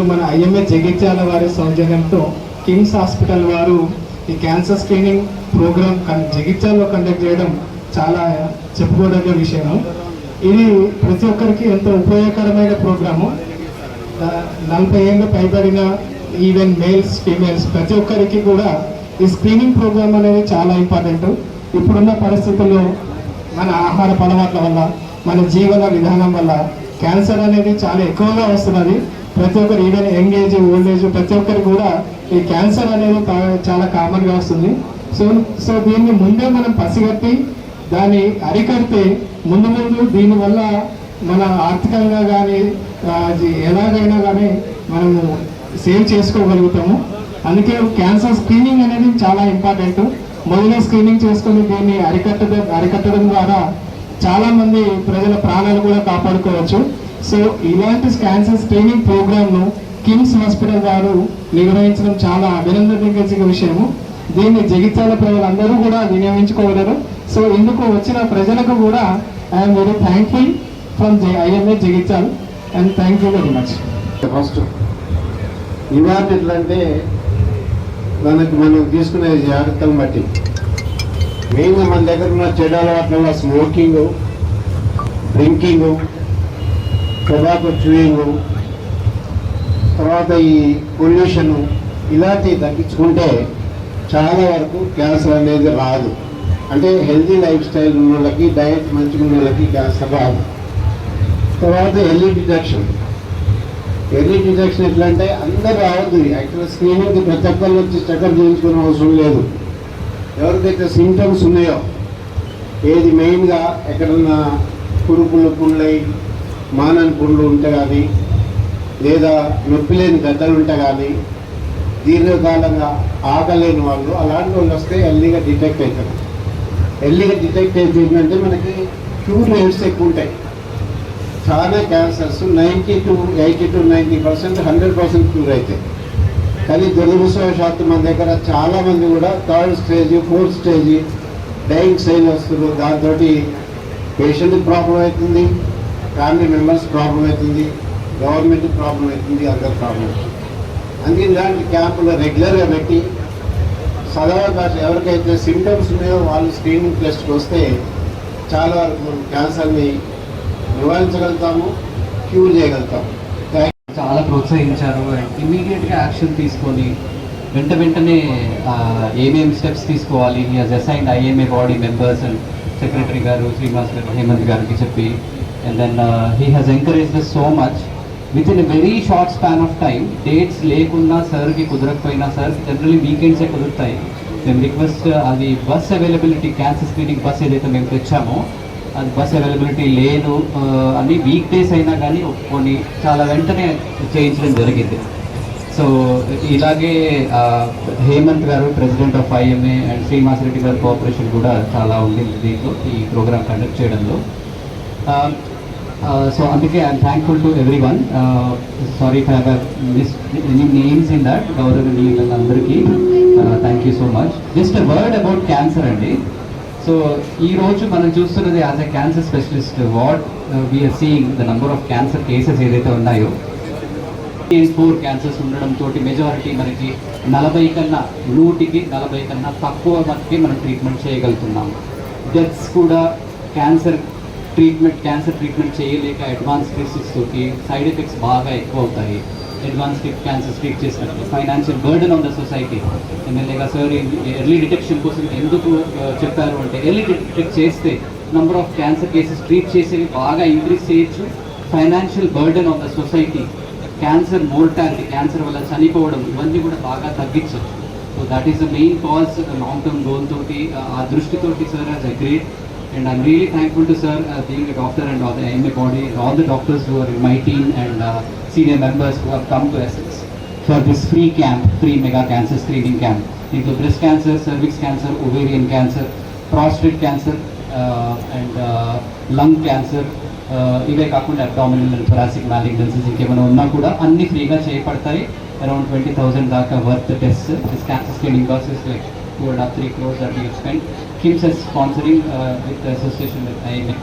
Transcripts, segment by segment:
మన ఐఎంఏ జగిత్యాల వారి సౌజన్యంతో కిమ్స్ హాస్పిటల్ వారు ఈ క్యాన్సర్ స్క్రీనింగ్ ప్రోగ్రామ్ జగిత్యాలలో కండక్ట్ చేయడం చాలా చెప్పుకోదగ్గ విషయం. ఇది ప్రతి ఒక్కరికి ఎంతో ఉపయోగకరమైన ప్రోగ్రాము. 40 ఏళ్ళు పైబడిన ఈవెన్ మేల్స్ ఫీమేల్స్ ప్రతి ఒక్కరికి కూడా ఈ స్క్రీనింగ్ ప్రోగ్రామ్ అనేది చాలా ఇంపార్టెంట్. ఇప్పుడున్న పరిస్థితుల్లో మన ఆహార అలవాట్ల వల్ల, మన జీవన విధానం వల్ల క్యాన్సర్ అనేది చాలా ఎక్కువగా వస్తున్నది. ప్రతి ఒక్కరు even young age, old age ప్రతి ఒక్కరికి కూడా ఈ క్యాన్సర్ అనేది చాలా కామన్గా వస్తుంది. సో దీన్ని ముందే మనం పసిగట్టి దాన్ని అరికడితే ముందు దీనివల్ల మన ఆర్థికంగా కానీ ఎలాగైనా కానీ మనము సేవ్ చేసుకోగలుగుతాము. అందుకే క్యాన్సర్ స్క్రీనింగ్ అనేది చాలా ఇంపార్టెంట్. మొదలే స్క్రీనింగ్ చేసుకుని దీన్ని అరికట్టడం ద్వారా చాలామంది ప్రజల ప్రాణాలు కూడా కాపాడుకోవచ్చు. సో ఇలాంటి క్యాన్సర్ స్క్రీనింగ్ ప్రోగ్రామ్ను కిమ్స్ హాస్పిటల్ వారు నిర్వహించడం చాలా అభినందనీయ విషయము. దీన్ని జగిత్యాల ప్రజలందరూ కూడా వినియోగించుకోగలరు. సో ఇందుకు వచ్చిన ప్రజలకు కూడా I'm very thankful from IMA Jagtial and thank you very much. First నివారణ ఎట్లా అంటే మనం తీసుకునే జాగ్రత్తలు బట్టి మెయిన్గా మన దగ్గర ఉన్న చెడు అలవాట్ల స్మోకింగ్, డ్రింకింగ్, టొబాకో చూయింగ్, తర్వాత ఈ పొల్యూషన్ ఇలాంటివి తగ్గించుకుంటే చాలా వరకు క్యాన్సర్ అనేది రాదు. అంటే హెల్తీ లైఫ్ స్టైల్ ఉన్న వాళ్ళకి, డయట్ మంచిగా ఉన్న వాళ్ళకి క్యాన్సర్ రాదు. తర్వాత ఎర్లీ డిటెక్షన్ ఎట్లా అంటే అందరూ రావద్దు. యాక్చువల్గా స్క్రీనింగ్కి ప్రతి ఒక్కరు వచ్చి చెకప్ చేయించుకునే అవసరం లేదు. ఎవరికైతే సింటమ్స్ ఉన్నాయో, ఏది మెయిన్గా ఎక్కడన్నా కురుపులు, పుండ్లై, మానని పుండ్లు ఉంటే కానీ, లేదా నొప్పి లేని గడ్డలు ఉంటే కానీ, దీర్ఘకాలంగా ఆగలేని వాళ్ళు, అలాంటి వాళ్ళు వస్తే ఎర్లీగా డిటెక్ట్ అవుతారు. ఎర్లీగా డిటెక్ట్ అయిపోయిందంటే మనకి క్యూర్ రేట్స్ ఎక్కువ ఉంటాయి. చాలా క్యాన్సర్స్ 90 to 80 to 90%, 100% క్యూర్ అవుతాయి. కానీ దురదృష్టవశాత్తు మన దగ్గర చాలామంది కూడా 3rd stage, 4th stage dyeing stage వస్తున్నారు. దాంతో పేషెంట్కి ప్రాబ్లం అవుతుంది, ఫ్యామిలీ మెంబర్స్ ప్రాబ్లం అవుతుంది, గవర్నమెంట్ ప్రాబ్లం అవుతుంది, అందరు ప్రాబ్లం అవుతుంది. అందుకే ఇలాంటి క్యాంపులు రెగ్యులర్గా పెట్టి సదవకాశ ఎవరికైతే సింటమ్స్ ఉన్నాయో వాళ్ళు స్క్రీనింగ్ టెస్ట్కి వస్తే చాలా వరకు క్యాన్సర్ని నివారించగలుగుతాము, క్యూర్ చేయగలుగుతాము. చాలా ప్రోత్సహించారు. ఇమ్మీడియట్గా యాక్షన్ తీసుకొని వెంటనే ఏమేమి స్టెప్స్ తీసుకోవాలి he has assigned IMA body members and secretary గారు, శ్రీనివాస్ గారు, హేమంత్ గారికి చెప్పి, and then he has encouraged so much within a very short span of time. Dates లేకున్నా సార్కి కుదరకపోయినా, సార్కి జనరల్లీ వీకెండ్సే కుదురుతాయి. మేము రిక్వెస్ట్ అది bus availability, cancer screening bus ఏదైతే మేము తెచ్చామో అది బస్ అవైలబిలిటీ లేదు అని వీక్ డేస్ అయినా కానీ ఒప్పుకొని చాలా వెంటనే చేయించడం జరిగింది. సో ఇలాగే హేమంత్ గారు, president of IMA, and Srinivas Reddy గారి కోఆపరేషన్ కూడా చాలా ఉండింది దీంట్లో, ఈ ప్రోగ్రామ్ కండక్ట్ చేయడంలో. సో అందుకే I'm thankful to everyone. Sorry for have missed any names in that. గౌరవనీయులందరికీ thank you so much. Just a word about cancer అండి. సో ఈరోజు మనం చూస్తున్నది as a cancer specialist what we are seeing the number of cancer cases ఏదైతే ఉన్నాయో 4 cancers ఉండడంతో majority మనకి 40 కన్నా 140 కన్నా తక్కువ మట్టుకే మనం ట్రీట్మెంట్ చేయగలుగుతున్నాము. డెత్స్ కూడా క్యాన్సర్ ట్రీట్మెంట్ చేయలేక అడ్వాన్స్ కేసెస్ తోటి సైడ్ ఎఫెక్ట్స్ బాగా ఎక్కువ అవుతాయి. అడ్వాన్స్ క్యాన్సర్ ట్రీట్ చేసినట్టు financial burden on the society. ఎమ్మెల్యేగా సార్ ఎర్లీ డిటెక్షన్ కోసం ఎందుకు చెప్పారు అంటే, ఎర్లీ డిటెక్ట్ చేస్తే number of cancer cases treat చేసేవి బాగా ఇంక్రీజ్ చేయొచ్చు. Financial burden on the society, cancer mortality, cancer వల్ల చనిపోవడం, ఇవన్నీ కూడా బాగా తగ్గించవచ్చు. So that is the main cause. Long term goal తోటి, ఆ దృష్టితోటి sir has agreed. And I'm really thankful to sir being a doctor and all the AMA body, and all the doctors who are in my team and senior members who have come to Essex for this free camp, free mega cancer screening camp. Into breast cancer, cervix cancer, ovarian cancer, prostate cancer and lung cancer, ఇవే కాకుండా abdominal and thoracic malignancies ఇంకేమైనా ఉన్నా కూడా అన్ని ఫ్రీగా చేయబడతాయి. Around 20,000 దాకా worth test. This cancer screening cost is like 2.5-3 crores that we have spent. KIMS is sponsoring with association with IMA.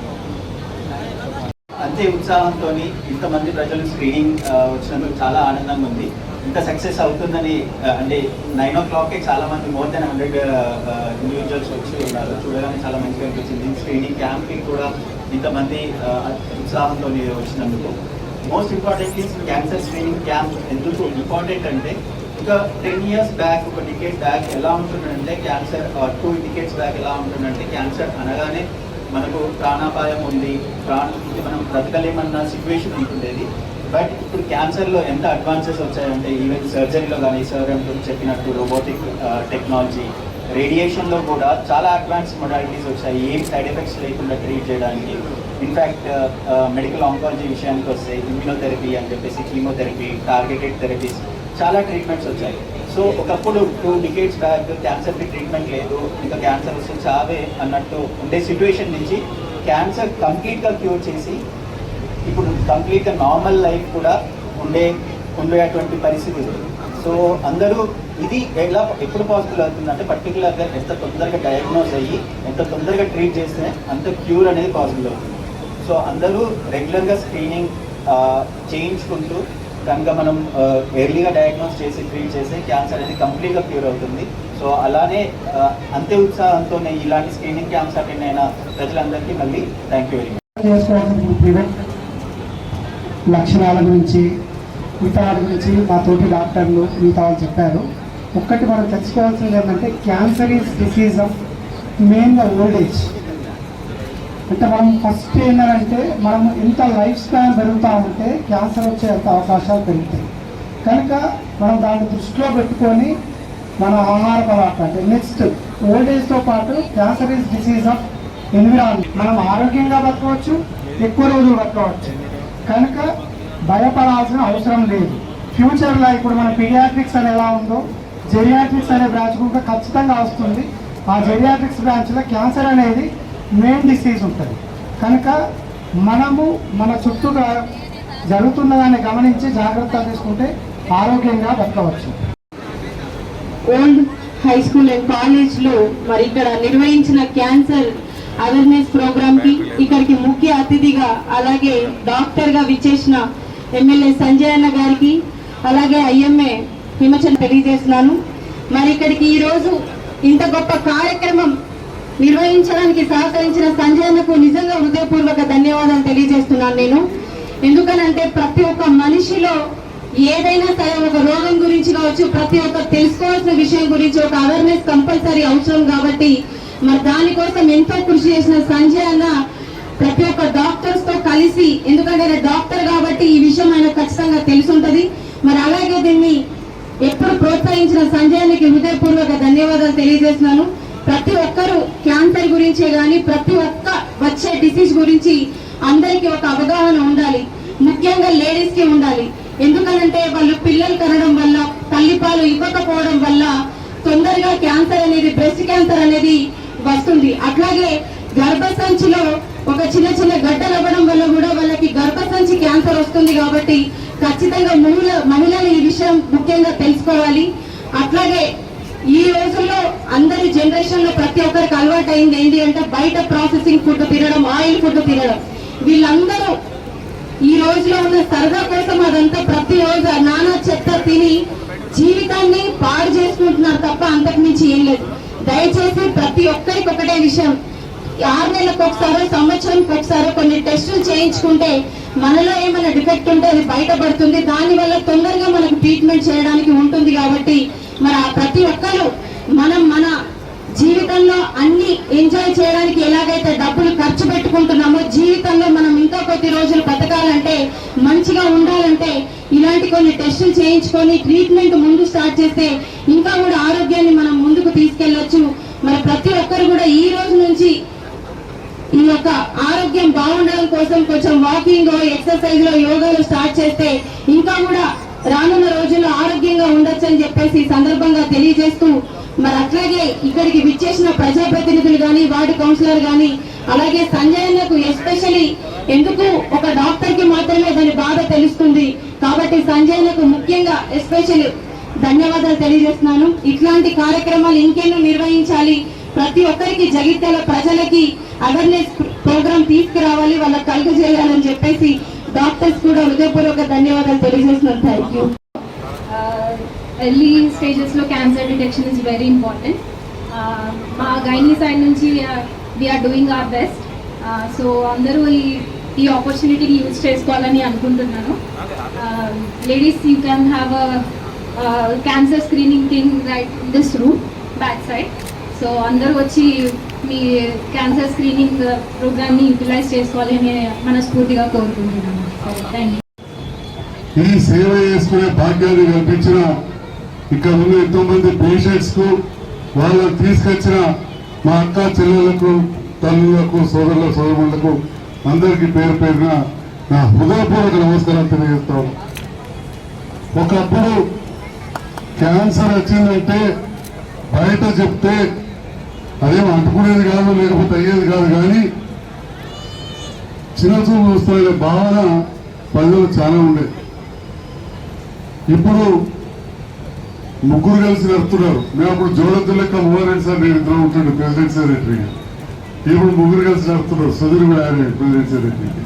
అంతే ఉత్సాహంతో ఇంతమంది ప్రజలు స్క్రీనింగ్ వచ్చినందుకు చాలా ఆనందంగా ఉంది. ఇంత సక్సెస్ అవుతుందని అంటే 9 o'clock చాలా మంది మోర్ దెన్ 100 ఇండివిజువల్స్ వచ్చి ఉన్నారు. చూడగానే చాలా మంచిగా అనిపించింది. స్క్రీనింగ్ క్యాంప్కి కూడా ఇంతమంది ఉత్సాహంతో వచ్చినందుకు. Most importantly cancer screening camp ఎందుకు ఇంపార్టెంట్ అంటే ఇంకా 10 years బ్యాక్, ఒక డికేడ్ బ్యాక్ ఎలా ఉంటుందంటే క్యాన్సర్, 2 decades బ్యాక్ ఎలా ఉంటుందంటే క్యాన్సర్ అనగానే మనకు ప్రాణాపాయం ఉంది, ఇది మనం బ్రతకలేమన్న సిచ్యువేషన్ ఉంటుండేది. బట్ ఇప్పుడు క్యాన్సర్లో ఎంత అడ్వాన్సెస్ వచ్చాయంటే ఈవెన్ సర్జరీలో కానీ సార్ అంటూ చెప్పినట్టు రోబోటిక్ టెక్నాలజీ, రేడియేషన్లో కూడా చాలా అడ్వాన్స్ మొడాలిటీస్ వచ్చాయి. ఏం సైడ్ ఎఫెక్ట్స్ లేకుండా ట్రీట్ చేయడానికి. ఇన్ఫ్యాక్ట్ మెడికల్ ఆంకాలజీ విషయానికి వస్తే ఇమ్యూనోథెరపీ అని చెప్పేసి, కీమోథెరపీ, టార్గెటెడ్ థెరపీస్, చాలా ట్రీట్మెంట్స్ వచ్చాయి. సో ఒకప్పుడు 2 decades బ్యాక్ క్యాన్సర్కి ట్రీట్మెంట్ లేదు, ఇంకా క్యాన్సర్ వస్తే చావే అన్నట్టు ఉండే సిచ్యువేషన్ నుంచి క్యాన్సర్ కంప్లీట్గా క్యూర్ చేసి ఇప్పుడు కంప్లీట్గా నార్మల్ లైఫ్ కూడా ఉండేటువంటి పరిస్థితి ఉంది. సో అందరూ ఇది ఎప్పుడు పాసిబుల్ అవుతుందంటే పర్టికులర్గా ఎంత తొందరగా డయాగ్నోస్ అయ్యి ఎంత తొందరగా ట్రీట్ చేస్తే అంత క్యూర్ అనేది పాసిబుల్ అవుతుంది. సో అందరూ రెగ్యులర్గా స్క్రీనింగ్ చేయించుకుంటూ కనుక మనం ఎర్లీగా డయాగ్నోస్ చేసి ట్రీట్ చేస్తే క్యాన్సర్ అనేది కంప్లీట్గా క్యూర్ అవుతుంది. సో అలానే అంతే ఉత్సాహంతోనే ఇలాంటి స్క్రీనింగ్ క్యాంప్స్ అటెండ్ అయిన ప్రజలందరికీ మళ్ళీ థ్యాంక్ యూ వెరీ మచ్. చేసుకోవాల్సిన లక్షణాల గురించి మిగతా వాటి గురించి మా తోటి డాక్టర్లు మిగతా వాళ్ళు చెప్పారు. ఒక్కటి మనం తెలుసుకోవాల్సింది ఏంటంటే క్యాన్సర్ ఈజ్ డిసీజ్ ఆఫ్ మెయిన్గా ఓల్డ్ ఏజ్. అంటే మనం ఫస్ట్ ఏంటంటే మనం ఎంత లైఫ్ స్పాన్ పెరుగుతూ ఉంటే క్యాన్సర్ వచ్చే అంత అవకాశాలు పెరుగుతాయి. కనుక మనం దాన్ని దృష్టిలో పెట్టుకొని మన ఆహార పదార్థం అంటే నెక్స్ట్ ఓల్డ్ ఏజ్తో పాటు cancer is disease of environment. మనం ఆరోగ్యంగా బతకవచ్చు, ఎక్కువ రోజులు బతకవచ్చు. కనుక భయపడాల్సిన అవసరం లేదు. ఫ్యూచర్లో ఇప్పుడు మన పీడియాట్రిక్స్ అని ఎలా ఉందో జెరియాట్రిక్స్ అనే బ్రాంచ్ కూడా ఖచ్చితంగా వస్తుంది. ఆ జెరియాట్రిక్స్ బ్రాంచ్లో క్యాన్సర్ అనేది మెయిన్ డిసీజ్ ఉంటుంది. కనుక మనము మన చుట్టూగా జరుగుతున్నదాన్ని గమనించి జాగ్రత్తలు తీసుకుంటే ఆరోగ్యంగా బతకవచ్చు. ఓల్డ్ హై స్కూల్ అండ్ కాలేజ్లో మరి ఇక్కడ నిర్వహించిన క్యాన్సర్ అవేర్నెస్ ప్రోగ్రామ్ కి ఇక్కడికి ముఖ్య అతిథిగా అలాగే డాక్టర్ గా విచ్చేసిన ఎమ్మెల్యే సంజయ్ అన్న గారికి అలాగే ఐఎంఏ హిమచల్ తెలియజేస్తున్నాను. మరి ఇక్కడికి ఈరోజు ఇంత గొప్ప కార్యక్రమం నిర్వహించడానికి సహకరించిన సంజయ్ అన్నకు నిజంగా హృదయపూర్వక ధన్యవాదాలు తెలియజేస్తున్నాను నేను. ఎందుకనంటే ప్రతి ఒక్క మనిషిలో ఏదైనా సరే ఒక రోగం గురించి కావచ్చు, ప్రతి ఒక్క తెలుసుకోవాల్సిన విషయం గురించి ఒక అవేర్నెస్ కంపల్సరీ అవసరం. కాబట్టి మరి దానికోసం ఎంతో కృషి చేసిన సంజయ్ అన్న ప్రతి ఒక్క డాక్టర్స్ తో కలిసి, ఎందుకంటే డాక్టర్ కాబట్టి ఈ విషయం ఆయన ఖచ్చితంగా తెలుసుంటది. మరి అలాగే దీన్ని ఎప్పుడు ప్రోత్సహించిన సంజయ్ అన్నకి హృదయపూర్వక ధన్యవాదాలు తెలియజేస్తున్నాను. ప్రతి ఒక్కరూ క్యాన్సర్ గురించే కానీ ప్రతి ఒక్క వచ్చే డిసీజ్ గురించి అందరికీ ఒక అవగాహన ఉండాలి. ముఖ్యంగా లేడీస్ కి ఉండాలి. ఎందుకనంటే వాళ్ళు పిల్లలు కనడం వల్ల, తల్లిపాలు ఇవ్వకపోవడం వల్ల తొందరగా క్యాన్సర్ అనేది, బ్రెస్ట్ క్యాన్సర్ అనేది వస్తుంది. అట్లాగే గర్భసంచిలో ఒక చిన్న చిన్న గడ్డలు అవ్వడం వల్ల కూడా వాళ్ళకి గర్భసంచి క్యాన్సర్ వస్తుంది. కాబట్టి ఖచ్చితంగా మహిళలు ఈ విషయం ముఖ్యంగా తెలుసుకోవాలి. అట్లాగే ఈ రోజుల్లో అందరి జనరేషన్ లో ప్రతి ఒక్కరికి అలవాటు అయింది ఏంటి అంటే బయట ప్రాసెసింగ్ ఫుడ్ తినడం, ఆయిల్ ఫుడ్ తినడం. వీళ్ళందరూ ఈ రోజులో ఉన్న సరదా కోసం అదంతా ప్రతి రోజు నానా చెత్త తిని జీవితాన్ని పాడు చేసుకుంటున్నారు తప్ప అంతకు మించి ఏం లేదు. దయచేసి ప్రతి ఒక్కరికి ఒకటే విషయం, 6 నెలలకు ఒకసారి, సంవత్సరానికి ఒకసారి కొన్ని టెస్టులు చేయించుకుంటే మనలో ఏమైనా డిఫెక్ట్ ఉంటే అది బయటపడుతుంది. దానివల్ల తొందరగా మనకు ట్రీట్మెంట్ చేయడానికి ఉంటుంది. కాబట్టి మరి ప్రతి ఒక్కరు మన జీవితంలో అన్ని ఎంజాయ్ చేయడానికి ఎలాగైతే డబ్బులు ఖర్చు పెట్టుకుంటున్నామో, జీవితంలో మనం ఇంకా కొద్ది రోజులు బతకాలంటే, మంచిగా ఉండాలంటే ఇలాంటి కొన్ని టెస్టులు చేయించుకొని ట్రీట్మెంట్ ముందు స్టార్ట్ చేస్తే ఇంకా కూడా ఆరోగ్యాన్ని మనం ముందుకు తీసుకెళ్లొచ్చు. మరి ప్రతి ఒక్కరు కూడా ఈ రోజు నుంచి ఈ యొక్క ఆరోగ్యం బాగుండడం కోసం కొంచెం వాకింగ్, ఎక్సర్సైజ్ లో యోగాలు స్టార్ట్ చేస్తే ఇంకా కూడా రానున్న రోజుల్లో ఆరోగ్యంగా ఉండొచ్చు అని చెప్పేసి ఈ సందర్భంగా తెలియజేస్తూ, మరి అట్లాగే ఇక్కడికి విచ్చేసిన ప్రజాప్రతినిధులు కానీ, వార్డు కౌన్సిలర్ కానీ, అలాగే సంజయన్నకు ఎస్పెషలీ ఎందుకు ఒక డాక్టర్ కి మాత్రమే దాని బాధ తెలుస్తుంది కాబట్టి సంజయన్నకు ముఖ్యంగా ఎస్పెషల్ ధన్యవాదాలు తెలియజేస్తున్నాను. ఇట్లాంటి కార్యక్రమాలు ఇంకెన్నో నిర్వహించాలి, ప్రతి ఒక్కరికి జగిత్యాల ప్రజలకి అవేర్నెస్ ప్రోగ్రామ్ తీసుకురావాలి, వాళ్ళకి కలుగజేయాలని చెప్పేసి డాక్టర్స్ కూడా హృదయపూర్వక ధన్యవాదాలు తెలియజేస్తున్నాను. Thank you. ఎర్లీ స్టేజెస్లో cancer detection is very important. మా గైనీ సైడ్ నుంచి we are doing our best. So అందరూ ఈ ఆపర్చునిటీని యూజ్ చేసుకోవాలని అనుకుంటున్నాను. Ladies, you can have a cancer screening thing right in this room back side. So అందరూ వచ్చి మీ క్యాన్సర్ స్క్రీనింగ్ ప్రోగ్రామ్ని యూటిలైజ్ చేసుకోవాలని మనస్ఫూర్తిగా కోరుకుంటున్నాను. Thank you. ఈ సేవ చేసుకునే భాగ్యాన్ని కల్పించిన ఇక్కడ ఉన్న ఎంతో మంది పేషెంట్స్ కు, వాళ్ళని తీసుకొచ్చిన మా అక్క చెల్లెలకు, తల్లులకు, సోదరుల సోదరులకు అందరికీ పేరు పేరున నా హృదయపూర్వక నమస్కారం తెలియజేస్తాను. ఒకప్పుడు క్యాన్సర్ వచ్చిందంటే బయట చెప్తే అదేం అంటుకునేది కాదు, లేకపోతే అయ్యేది కాదు, కానీ చిన్న చూపు చూస్తున్న భావన ప్రజలు చాలా ఉండేది. ఇప్పుడు ముగ్గురు కలిసి నడుపుతున్నారు. మేము అప్పుడు జోడద్దు లెక్క మూవరెడ్డి సార్ నేను ఇద్దరు ఉంటుండే ప్రెసిడెంట్ సెక్రటరీగా. ఇప్పుడు ముగ్గురు కలిసి నడుపుతున్నారు. సుధీర్ కూడా ఆయన ప్రెసిడెంట్ సెక్రటరీకి.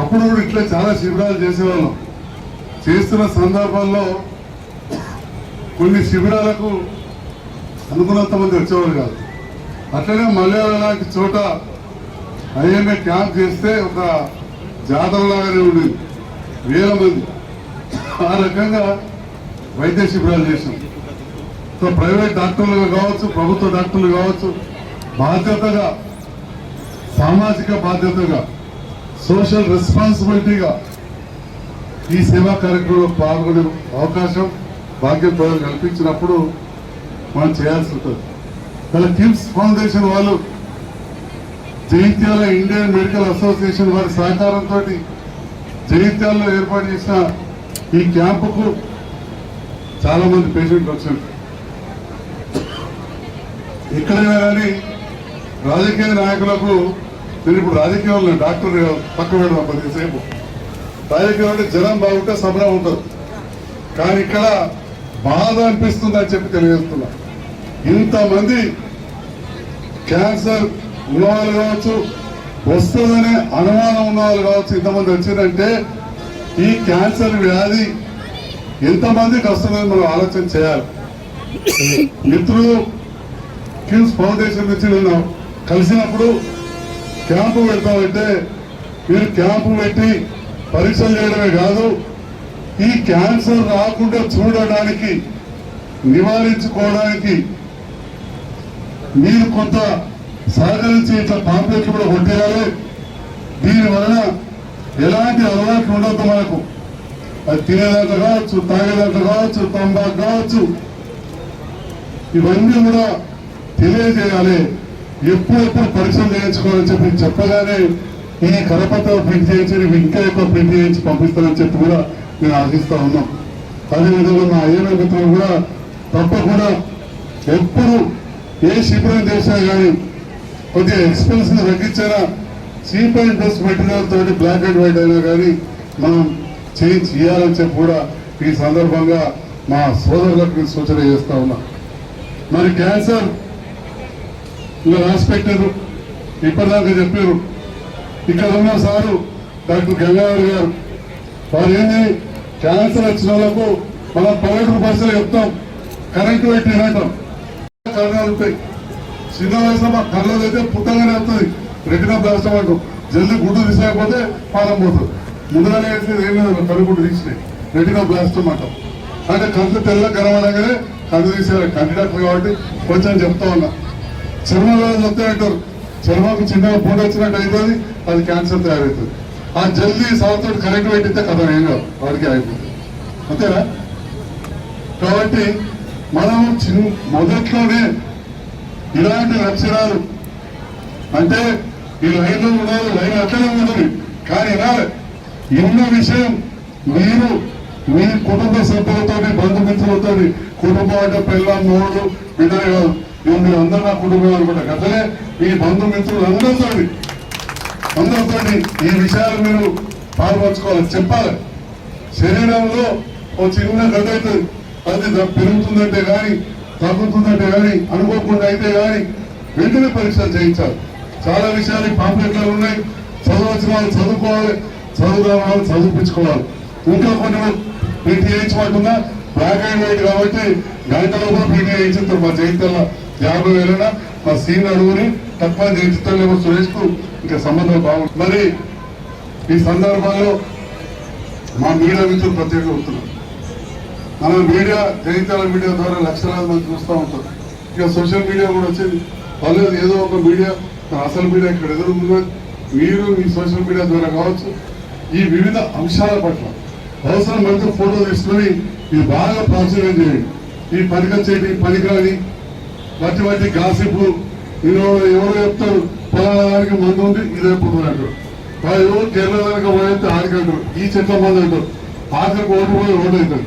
అప్పుడు కూడా ఇట్లా చాలా శిబిరాలు చేసేవాళ్ళం. చేస్తున్న సందర్భాల్లో కొన్ని శిబిరాలకు అనుకున్నంత మంది వచ్చేవాళ్ళు కాదు. అట్లనే మలయాళం లాంటి చోట ఐఎంఏ క్యాంప్ చేస్తే ఒక జాతరలాగానే ఉండేది, వేల మంది. ఆ రకంగా వైద్య శిబిరాలు చేసాం. సో ప్రైవేట్ డాక్టర్లు కావచ్చు, ప్రభుత్వ డాక్టర్లు కావచ్చు, బాధ్యతగా, సామాజిక బాధ్యతగా, సోషల్ రెస్పాన్సిబిలిటీగా ఈ సేవా కార్యక్రమంలో పాల్గొనే అవకాశం, భాగ్యం ప్రజలు కల్పించినప్పుడు మనం చేయాల్సి ఉంటుంది. అలా కిమ్స్ ఫౌండేషన్ వాళ్ళు, జగిత్యాల ఇండియన్ మెడికల్ అసోసియేషన్ వారి సహకారంతో జగిత్యాలలో ఏర్పాటు చేసిన ఈ క్యాంపుకు చాలా మంది పేషెంట్లు వచ్చారు. ఎక్కడైనా కానీ రాజకీయ నాయకులకు, నేను ఇప్పుడు రాజకీయంలో డాక్టర్ పక్క పెడదాం కొద్దిసేపు. రాజకీయం అంటే జనం బాగుంటే సంబరం ఉంటుంది, కానీ ఇక్కడ బాధ అనిపిస్తుంది అని చెప్పి తెలియజేస్తున్నా. ఇంతమంది క్యాన్సర్ ఉన్నవాళ్ళు కావచ్చు, వస్తుందనే అనుమానం ఉన్న వాళ్ళు కావచ్చు, ఇంతమంది వచ్చిందంటే ఈ క్యాన్సర్ వ్యాధి ఎంతమందికి వస్తుందని మనం ఆలోచన చేయాలి. మిత్రులు కిమ్స్ ఫౌండేషన్ నుంచి నిన్న కలిసినప్పుడు క్యాంపు పెడతామంటే, మీరు క్యాంపు పెట్టి పరీక్షలు చేయడమే కాదు, ఈ క్యాన్సర్ రాకుండా చూడడానికి, నివారించుకోవడానికి మీరు కొంత సహకరించి ఇట్లా పాంప్లెట్లు కూడా కొట్టేయాలి. దీని వలన ఎలాంటి అలవాట్లు ఉండొద్దు మనకు. అది తినేదాంట్లో కావచ్చు, తాగేదాంట్లో కావచ్చు, తంబాకు కావచ్చు, ఇవన్నీ కూడా తెలియజేయాలి. ఎప్పుడెప్పుడు పరీక్షలు చేయించుకోవాలని చెప్పి చెప్పగానే ఈ కరపత్రం ప్రింట్ చేయించి ఇంకా ఎక్కువ ప్రింట్ చేయించి పంపిస్తానని చెప్పి కూడా నేను ఆశిస్తా ఉన్నాం. అదేవిధంగా మా ఐఎంఏ మిత్రులు కూడా తప్పకుండా ఎప్పుడు ఏ శిబిరం చేసినా కానీ కొద్దిగా ఎక్స్పెన్సివ్ తగ్గించినా, చీప్ అండ్ బెస్ట్ మెటీరియల్ తోటి బ్లాక్ అండ్ వైట్ అయినా కానీ మనం చేయాలని చెప్పి కూడా ఈ సందర్భంగా మా సోదరులకు సూచన చేస్తా ఉన్నా. మరి క్యాన్సర్ ఇలా రాసి పెట్టారు, ఇప్పటిదాకా చెప్పారు. ఇక్కడ ఉన్న సారు డాక్టర్ గంగాధర్ గారు, వారు ఏంటి క్యాన్సర్ వచ్చిన వాళ్ళకు మనం ప్రైవేట్ బస్సులు చెప్తాం, కరెంటు పెట్టి వినటం కారణాలు ఉంటాయి. చిన్న వయసులో మా కళ్ళలో అయితే పుట్టగానే వస్తుంది రెటినా బ్లాస్టమ్ అంటాం. జల్దీ గుడ్డు తీసేయకపోతే పాలం పోతుంది. ముందుగానే వేసేది ఏం లేదు, కళ్ళు గుడ్డు తీసినాయి రెటినా బ్లాస్టమ్ అంటాం. అంటే కళ్ళు తెల్ల కనబడగానే కళ్ళు తీసేయాలి. కంటి డాక్టర్ కాబట్టి కొంచెం చెప్తా ఉన్నా. చర్మ వ్యాధులు వస్తాయంటారు, చర్మకు చిన్నగా పూట వచ్చినట్టు అవుతుంది, అది క్యాన్సర్ తయారవుతుంది. ఆ జల్దీ సాగుతో కరెంట్ పెట్టితే కథ ఏం కాదు, వాడికి అయిపోతుంది. అంతేనా? కాబట్టి మనం మొదట్లోనే ఇలాంటి లక్షణాలు అంటే ఈ లైన్లో ఉండాలి, లైన్ అట్లనే ఉంటుంది. కానీ వినాలి, ఇన్న విషయం మీరు మీ కుటుంబ సభ్యులతో, బంధుమిత్రులతో, కుటుంబం అంటే పిల్ల మూడు బిడ్డలు కాదు, మీరు అందరూ నా కుటుంబం అనుకుంటా. అట్లనే మీ బంధుమిత్రులు అందరితో ఈ విషయాలు మీరు పాల్పంచుకోవాలి, చెప్పాలి. శరీరంలో ఒక చిన్న గడ్డ అవుతుంది, అది పెరుగుతుందంటే కానీ తగ్గుతుందంటే కానీ అనుకోకుండా అయితే కానీ వెంటనే పరీక్షలు చేయించాలి. చాలా విషయాలు పాంప్లెట్లు ఉన్నాయి, చదవచ్చిన వాళ్ళు చదువుకోవాలి, చదువురాని వాళ్ళు చదివించుకోవాలి. ఇంకా కొన్ని పీటీ చేయించమంటున్నా, బ్లాక్ అండ్ వైట్ కాబట్టి గంటలో కూడా పీటీ చేయించుతారు. మా జయంతిలో 50,000 మా సీన్ అడుగుని తక్కువ చేయించుతారు. సురేష్ కు ఇంకా సంబంధం బాగుంది. మరి ఈ సందర్భంలో మా మీడియా మిత్రులు ప్రత్యేకంగా వస్తున్నారు. మనం మీడియా, జగిత్యాల మీడియా ద్వారా లక్షలాది మంది చూస్తూ ఉంటారు. ఇక సోషల్ మీడియా కూడా వచ్చింది. వాళ్ళు ఏదో ఒక మీడియా, అసలు మీడియా ఇక్కడ ఎదురుగా మీరు ఈ సోషల్ మీడియా ద్వారా కావచ్చు, ఈ వివిధ అంశాల పట్ల అవసరం పడితే ఫోటో తీసుకొని ఇది బాగా ప్రాచుర్యం చేయండి. ఈ పనికొచ్చేటి పనికిరాని వాటి గాసిప్లు ఎవరో చెప్తారు, పొలానికి మందు ఉంది ఇదే పుట్టినట్టు, వాళ్ళు ఎవరు కేరళ దానికి పోయితే ఆడికంటారు, ఈ చెట్ల మంది అంటారు, ఆఖరికి ఓటు పోయి ఓటు అవుతారు.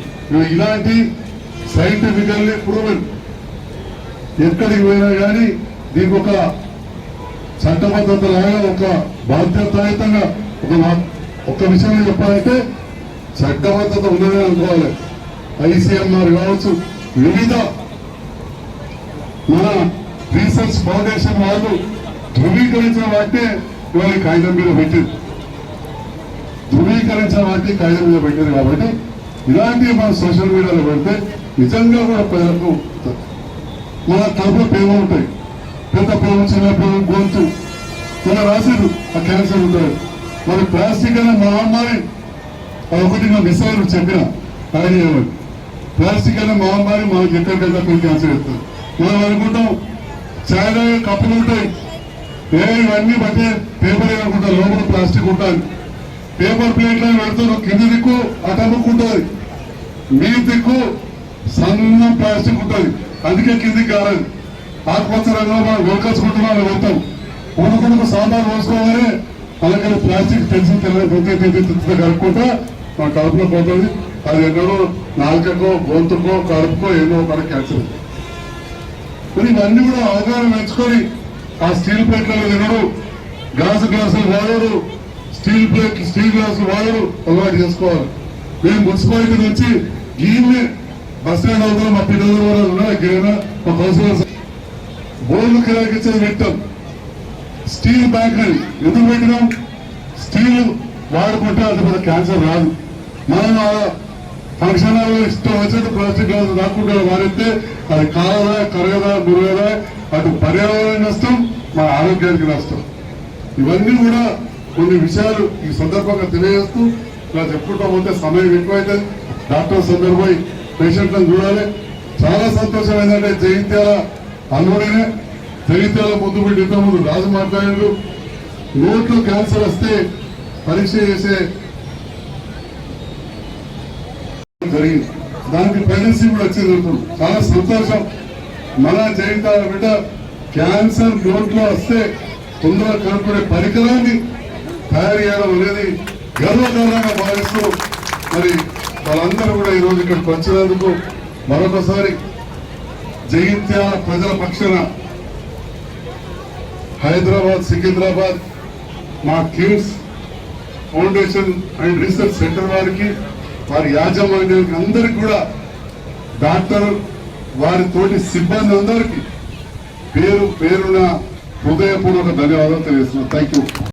ఇలాంటి సైంటిఫికల్లీ ప్రూవెన్ ఎక్కడికి పోయినా కానీ దీనికి ఒక చట్టబద్ధత లాగా, ఒక బాధ్యతాయుతంగా ఒక విషయం చెప్పాలంటే చట్టబద్ధత ఉన్నదే అనుకోవాలి. ఐసీఎంఆర్ కావచ్చు, వివిధ మన రీసెర్చ్ ఫౌండేషన్ వాళ్ళు ధృవీకరించిన వాటినే ఇవాళ కాగితం మీద పెట్టింది. ధృవీకరించిన వాటిని కాగితం మీద పెట్టింది. కాబట్టి ఇలాంటివి మన సోషల్ మీడియాలో పెడితే నిజంగా కూడా ప్రజలకు మన కడుపులో ప్రేమ ఉంటాయి. పెద్ద ప్రేమ, చిన్న ప్రేమ, గొంతు ఇలా రాశారు. ఆ క్యాన్సర్ ఉంటుంది. మరి ప్లాస్టిక్ అనే మహమ్మారి ఒకటి నా మిసైల్ చెప్పిన ఐడియా, ప్లాస్టిక్ అనే మహమ్మారి మనకి ఎక్కడికెళ్ళి క్యాన్సర్ ఇస్తుంది. మనం అనుకుంటాం చాలా కప్పులు ఉంటాయి, ఇవన్నీ బట్టే పేపర్ అనుకుంటాం, లోపల ప్లాస్టిక్ ఉంటుంది. పేపర్ ప్లేట్లో పెడుతున్న కింది దిక్కు అటముక్కుంటుంది, మీ దిక్కు సన్న ప్లాస్టిక్ ఉంటుంది. అందుకే కిందికి కాలేదు. ఆకుపచ్చ రంగులో మనం గొలకచ్చుకుంటున్నాం, వెళ్తాం కొనుక్కొనుకు సాంబార్ పోసుకోగానే అలాగే ప్లాస్టిక్ తెలిసి కలుపుకుంటా మన కడుపులో పోతుంది. అది ఎన్నడో నాలుకకో, గొంతుకో, కడుపుకో ఎన్నో ఒక క్యాన్సర్. మరి ఇవన్నీ కూడా అవగాహన పెంచుకొని ఆ స్టీల్ ప్లేట్లలో తినడు, గ్లాసులు వాడరు, స్టీల్ గ్లాసులు వాడరు, అలవాటు చేసుకోవాలి. మేము మున్సిపాలిటీ నుంచి గీన్నే బస్ స్టాండ్ అవుతాం, మా పిల్లలు గిరైనా మా కౌన్సిలర్ బోర్డు కిరాకిచ్చేది పెట్టాం. స్టీల్ బ్యాగ్ అని ఎందుకు పెట్టినాం? స్టీల్ వాడుకుంటే అది పెద్ద క్యాన్సర్ రాదు. మనం ఫంక్షన్ హాల్లో ఇష్టం వచ్చేది ప్లాస్టిక్ గ్లాసు రాకుండా వాడితే అది కాలదా, కరగదా, మురగదా, అటు పర్యావరణ నష్టం, మన ఆరోగ్యానికి నష్టం. ఇవన్నీ కూడా కొన్ని విషయాలు ఈ సందర్భంగా తెలియజేస్తూ ఇలా చెప్పుకుంటా పోతే సమయం ఎక్కువైతుంది. డాక్టర్స్ అందరూ పోయి పేషెంట్లను చూడాలి. చాలా సంతోషం ఏంటంటే జగిత్యాల అల్లుడినే, జగిత్యాల ముందు పెట్టి ఇంతకుముందు రాజు మాట్లాడారు, నోట్లో క్యాన్సర్ వస్తే పరీక్ష చేసే జరిగింది. దానికి ప్రెగ్నెన్సీ కూడా వచ్చింది. చాలా సంతోషం. మన జగిత్యాల బిడ్డ క్యాన్సర్ నోట్లో వస్తే తొందరగా కనుక్కునే పరికరాన్ని తయారు చేయడం అనేది గర్వకారణంగా భావిస్తూ మరి వాళ్ళందరూ కూడా ఈరోజు ఇక్కడికి వచ్చినందుకు మరొకసారి జగిత్యాల ప్రజల పక్షాన హైదరాబాద్, సికింద్రాబాద్ మా KIMS foundation and research centre వారికి, వారి యాజమాన్యానికి అందరికీ కూడా, డాక్టర్ వారి తోటి సిబ్బంది అందరికీ పేరున హృదయపూర్వక ధన్యవాదాలు తెలియజేస్తున్నాను. Thank you.